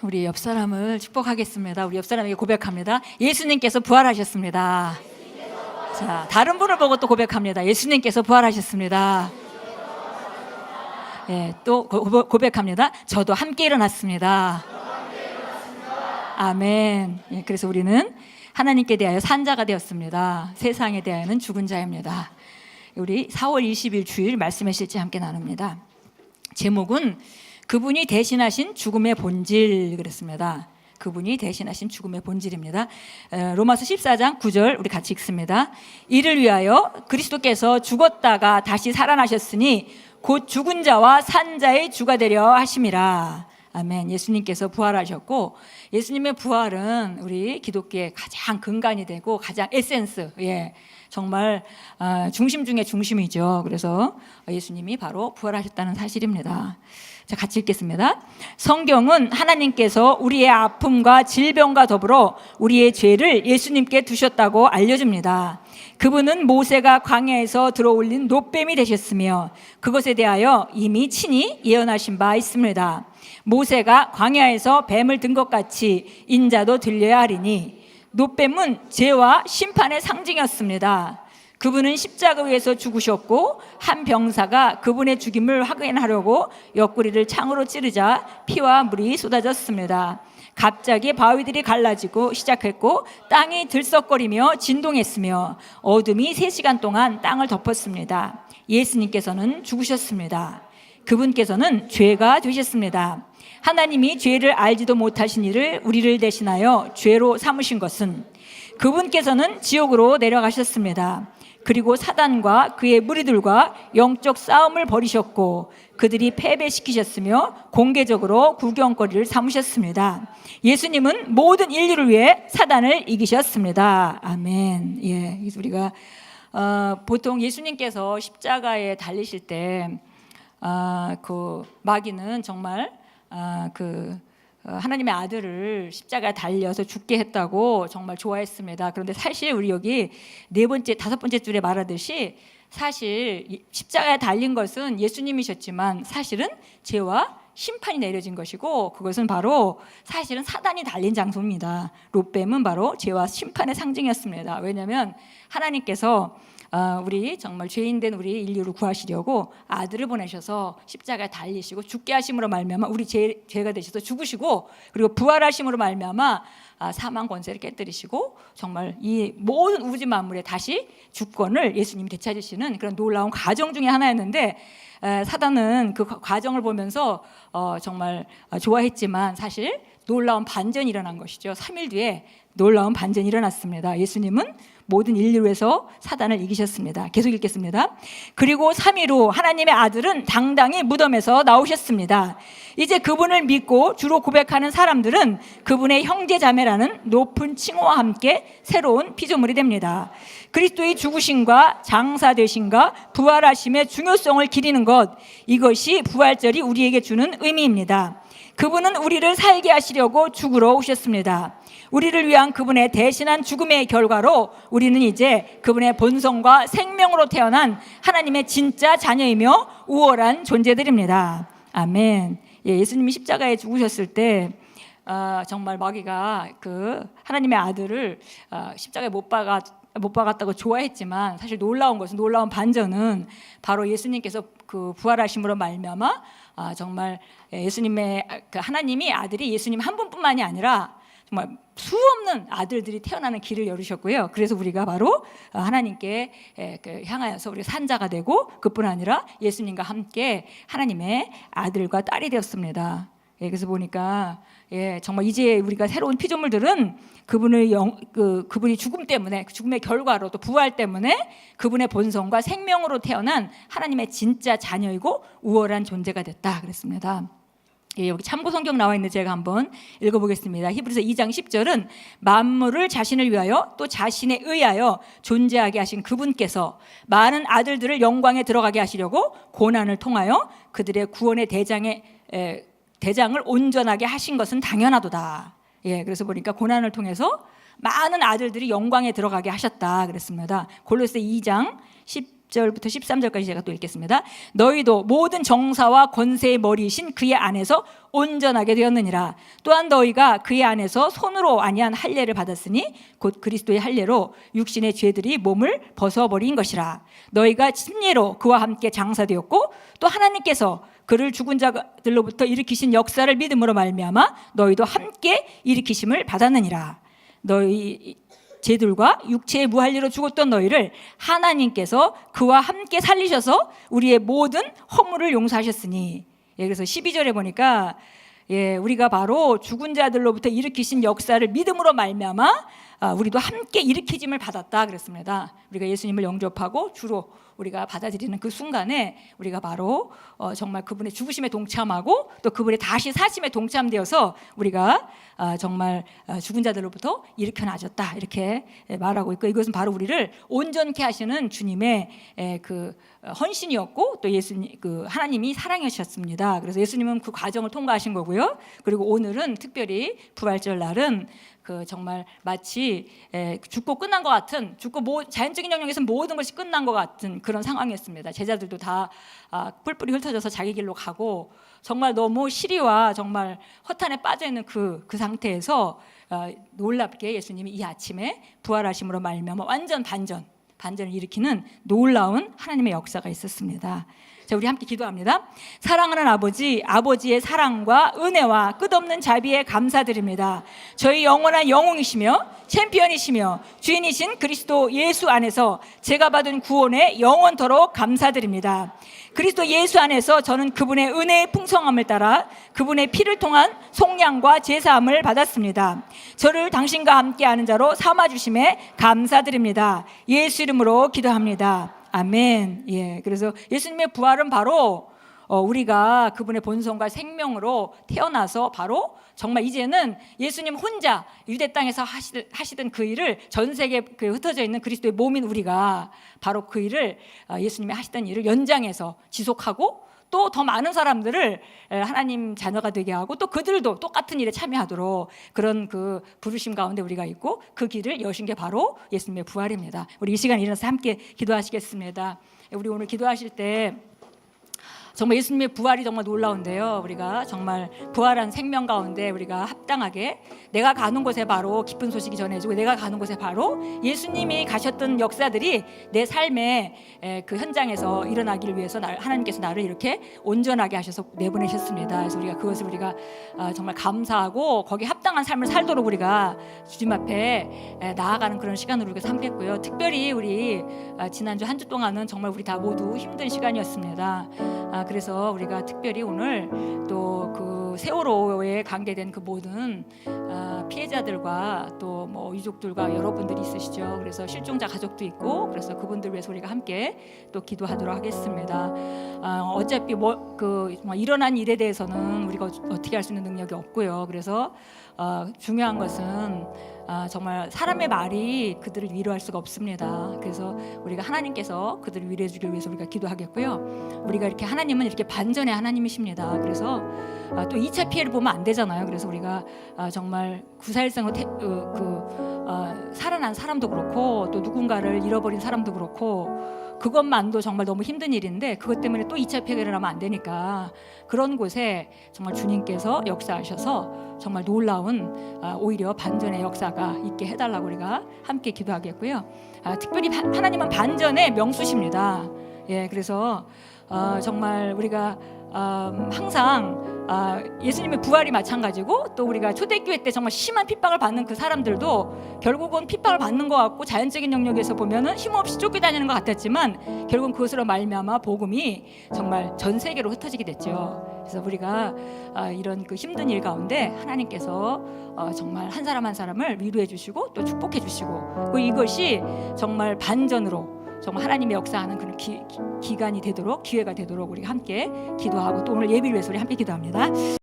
우리 옆 사람을 축복하겠습니다. 우리 옆 사람에게 고백합니다. 예수님께서 부활하셨습니다. 자, 다른 분을 보고 또 고백합니다. 예수님께서 부활하셨습니다. 예, 또 고백합니다. 저도 함께 일어났습니다. 아멘. 예, 그래서 우리는 하나님께 대하여 산 자가 되었습니다. 세상에 대하여는 죽은 자입니다. 우리 4월 20일 주일 말씀의 실제 함께 나눕니다. 제목은 그분이 대신하신 죽음의 본질 그랬습니다. 그분이 대신하신 죽음의 본질입니다. 로마서 14장 9절 우리 같이 읽습니다. 이를 위하여 그리스도께서 죽었다가 다시 살아나셨으니 곧 죽은 자와 산 자의 주가 되려 하심이라. 아멘. 예수님께서 부활하셨고, 예수님의 부활은 우리 기독교의 가장 근간이 되고 가장 에센스, 정말 중심 중의 중심이죠. 그래서 예수님이 바로 부활하셨다는 사실입니다. 자, 같이 읽겠습니다. 성경은 하나님께서 우리의 아픔과 질병과 더불어 우리의 죄를 예수님께 두셨다고 알려줍니다. 그분은 모세가 광야에서 들어올린 놋뱀이 되셨으며 그것에 대하여 이미 친히 예언하신 바 있습니다. 모세가 광야에서 뱀을 든 것 같이 인자도 들려야 하리니 놋뱀은 죄와 심판의 상징이었습니다. 그분은 십자가 위에서 죽으셨고 한 병사가 그분의 죽임을 확인하려고 옆구리를 창으로 찌르자 피와 물이 쏟아졌습니다. 갑자기 바위들이 갈라지고 시작했고 땅이 들썩거리며 진동했으며 어둠이 3시간 동안 땅을 덮었습니다. 예수님께서는 죽으셨습니다. 그분께서는 죄가 되셨습니다. 하나님이 죄를 알지도 못하신 이를 우리를 대신하여 죄로 삼으신 것은 그분께서는 지옥으로 내려가셨습니다. 그리고 사단과 그의 무리들과 영적 싸움을 벌이셨고 그들이 패배시키셨으며 공개적으로 구경거리를 삼으셨습니다. 예수님은 모든 인류를 위해 사단을 이기셨습니다. 아멘. 예, 우리가 보통 예수님께서 십자가에 달리실 때 그 마귀는 정말 하나님의 아들을 십자가에 달려서 죽게 했다고 정말 좋아했습니다. 그런데 사실 우리 여기 4번째, 5번째 줄에 말하듯이 사실 십자가에 달린 것은 예수님이셨지만 사실은 죄와 심판이 내려진 것이고 그것은 바로 사실은 사단이 달린 장소입니다. 롯뱀은 바로 죄와 심판의 상징이었습니다. 왜냐하면 하나님께서 우리 정말 죄인된 우리 인류를 구하시려고 아들을 보내셔서 십자가에 달리시고 죽게 하심으로 말미암아 우리 죄가 되셔서 죽으시고 그리고 부활하심으로 말미암아 사망 권세를 깨뜨리시고 정말 이 모든 우주 만물에 다시 주권을 예수님이 되찾으시는 그런 놀라운 과정 중에 하나였는데 사단은 그 과정을 보면서 정말 좋아했지만 사실 놀라운 반전이 일어난 것이죠. 3일 뒤에 놀라운 반전이 일어났습니다. 예수님은 모든 인류에서 사단을 이기셨습니다. 계속 읽겠습니다. 그리고 3일 후 하나님의 아들은 당당히 무덤에서 나오셨습니다. 이제 그분을 믿고 주로 고백하는 사람들은 그분의 형제자매라는 높은 칭호와 함께 새로운 피조물이 됩니다. 그리스도의 죽으심과 장사되심과 부활하심의 중요성을 기리는 것, 이것이 부활절이 우리에게 주는 의미입니다. 그분은 우리를 살게 하시려고 죽으러 오셨습니다. 우리를 위한 그분의 대신한 죽음의 결과로 우리는 이제 그분의 본성과 생명으로 태어난 하나님의 진짜 자녀이며 우월한 존재들입니다. 아멘. 예수님이 십자가에 죽으셨을 때 정말 마귀가 그 하나님의 아들을 십자가에 못 박았다고 좋아했지만 사실 놀라운 반전은 바로 예수님께서 그 부활하심으로 말미암아 정말 예수님의 하나님이 아들이 예수님 한 분뿐만이 아니라 정말 수없는 아들들이 태어나는 길을 열으셨고요. 그래서 우리가 바로 하나님께 향하여서 우리가 산자가 되고 그뿐 아니라 예수님과 함께 하나님의 아들과 딸이 되었습니다. 그래서 보니까 정말 이제 우리가 새로운 피조물들은 그분이 죽음 때문에 죽음의 결과로 또 부활 때문에 그분의 본성과 생명으로 태어난 하나님의 진짜 자녀이고 우월한 존재가 됐다 그랬습니다. 여기 참고 성경 나와 있는데 제가 한번 읽어보겠습니다. 히브리서 2장 10절은 만물을 자신을 위하여 또 자신에 의하여 존재하게 하신 그분께서 많은 아들들을 영광에 들어가게 하시려고 고난을 통하여 그들의 구원의 대장을 온전하게 하신 것은 당연하도다. 그래서 보니까 고난을 통해서 많은 아들들이 영광에 들어가게 하셨다 그랬습니다. 골로새 2장 10 10절부터 13절까지 제가 또 읽겠습니다. 너희도 모든 정사와 권세의 머리이신 그의 안에서 온전하게 되었느니라. 또한 너희가 그의 안에서 손으로 아니한 할례를 받았으니 곧 그리스도의 할례로 육신의 죄들이 몸을 벗어버린 것이라. 너희가 침례로 그와 함께 장사되었고 또 하나님께서 그를 죽은 자들로부터 일으키신 역사를 믿음으로 말미암아 너희도 함께 일으키심을 받았느니라. 너희 죄들과 육체의 무할례로 죽었던 너희를 하나님께서 그와 함께 살리셔서 우리의 모든 허물을 용서하셨으니. 그래서 12절에 보니까 우리가 바로 죽은 자들로부터 일으키신 역사를 믿음으로 말미암아 우리도 함께 일으키심을 받았다 그랬습니다. 우리가 예수님을 영접하고 주로 우리가 받아들이는 그 순간에 우리가 바로 정말 그분의 죽으심에 동참하고 또 그분의 다시 사심에 동참되어서 우리가 정말 죽은 자들로부터 일으켜나졌다 이렇게 말하고 있고, 이것은 바로 우리를 온전케 하시는 주님의 그 헌신이었고 또 예수님 그 하나님이 사랑하셨습니다. 그래서 예수님은 그 과정을 통과하신 거고요. 그리고 오늘은 특별히 부활절 날은 그 정말 마치 죽고 끝난 것 같은, 죽고 자연적인 영역에서 모든 것이 끝난 것 같은 그런 상황이었습니다. 제자들도 다 뿔뿔이 흩어져서 자기 길로 가고 정말 너무 시리와 정말 허탄에 빠져 있는 그 상태에서 놀랍게 예수님이 이 아침에 부활하심으로 말미암아 완전 반전을 일으키는 놀라운 하나님의 역사가 있었습니다. 자, 우리 함께 기도합니다. 사랑하는 아버지, 아버지의 사랑과 은혜와 끝없는 자비에 감사드립니다. 저희 영원한 영웅이시며 챔피언이시며 주인이신 그리스도 예수 안에서 제가 받은 구원에 영원토록 감사드립니다. 그리스도 예수 안에서 저는 그분의 은혜의 풍성함을 따라 그분의 피를 통한 속량과 제사함을 받았습니다. 저를 당신과 함께하는 자로 삼아주심에 감사드립니다. 예수 이름으로 기도합니다. 아멘. 그래서 예수님의 부활은 바로 우리가 그분의 본성과 생명으로 태어나서 바로 정말 이제는 예수님 혼자 유대 땅에서 하시던 그 일을 전 세계에 흩어져 있는 그리스도의 몸인 우리가 바로 그 일을 예수님이 하시던 일을 연장해서 지속하고 또 더 많은 사람들을 하나님 자녀가 되게 하고 또 그들도 똑같은 일에 참여하도록 그런 그 부르심 가운데 우리가 있고 그 길을 여신 게 바로 예수님의 부활입니다. 우리 이 시간 일어나서 함께 기도하시겠습니다. 우리 오늘 기도하실 때 정말 예수님의 부활이 정말 놀라운데요. 우리가 정말 부활한 생명 가운데 우리가 합당하게 내가 가는 곳에 바로 기쁜 소식이 전해지고 내가 가는 곳에 바로 예수님이 가셨던 역사들이 내 삶의 그 현장에서 일어나기를 위해서 하나님께서 나를 이렇게 온전하게 하셔서 내보내셨습니다. 그래서 우리가 그것을 정말 감사하고 거기에 합당한 삶을 살도록 우리가 주님 앞에 나아가는 그런 시간으로 우리가 삼겠고요. 특별히 우리 지난주 한 주 동안은 정말 우리 다 모두 힘든 시간이었습니다. 그래서 우리가 특별히 오늘 또 그 세월호에 관계된 그 모든 피해자들과 또 뭐 유족들과 여러분들이 있으시죠. 그래서 실종자 가족도 있고 그래서 그분들 위해서 우리가 함께 또 기도하도록 하겠습니다. 어차피 일어난 일에 대해서는 우리가 어떻게 할 수 있는 능력이 없고요. 그래서 중요한 것은 정말 사람의 말이 그들을 위로할 수가 없습니다. 그래서 우리가 하나님께서 그들을 위로해 주기 위해서 우리가 기도하겠고요. 우리가 이렇게 하나님은 이렇게 반전의 하나님이십니다. 그래서 또 2차 피해를 보면 안 되잖아요. 그래서 우리가 정말 구사일생으로 살아난 사람도 그렇고 또 누군가를 잃어버린 사람도 그렇고 그것만도 정말 너무 힘든 일인데 그것 때문에 또 2차 피해가 일어나면 안 되니까 그런 곳에 정말 주님께서 역사하셔서 정말 놀라운 오히려 반전의 역사가 있게 해달라고 우리가 함께 기도하겠고요. 특별히 하나님은 반전의 명수십니다. 그래서 정말 우리가 항상 예수님의 부활이 마찬가지고 또 우리가 초대교회 때 정말 심한 핍박을 받는 그 사람들도 결국은 핍박을 받는 것 같고 자연적인 영역에서 보면은 힘없이 쫓겨다니는 것 같았지만 결국은 그것으로 말미암아 복음이 정말 전 세계로 흩어지게 됐죠. 그래서 우리가 이런 그 힘든 일 가운데 하나님께서 정말 한 사람 한 사람을 위로해 주시고 또 축복해 주시고 이것이 정말 반전으로 정말 하나님의 역사하는 그런 기간이 되도록 기회가 되도록 우리가 함께 기도하고 또 오늘 예비를 위해서 우리 함께 기도합니다.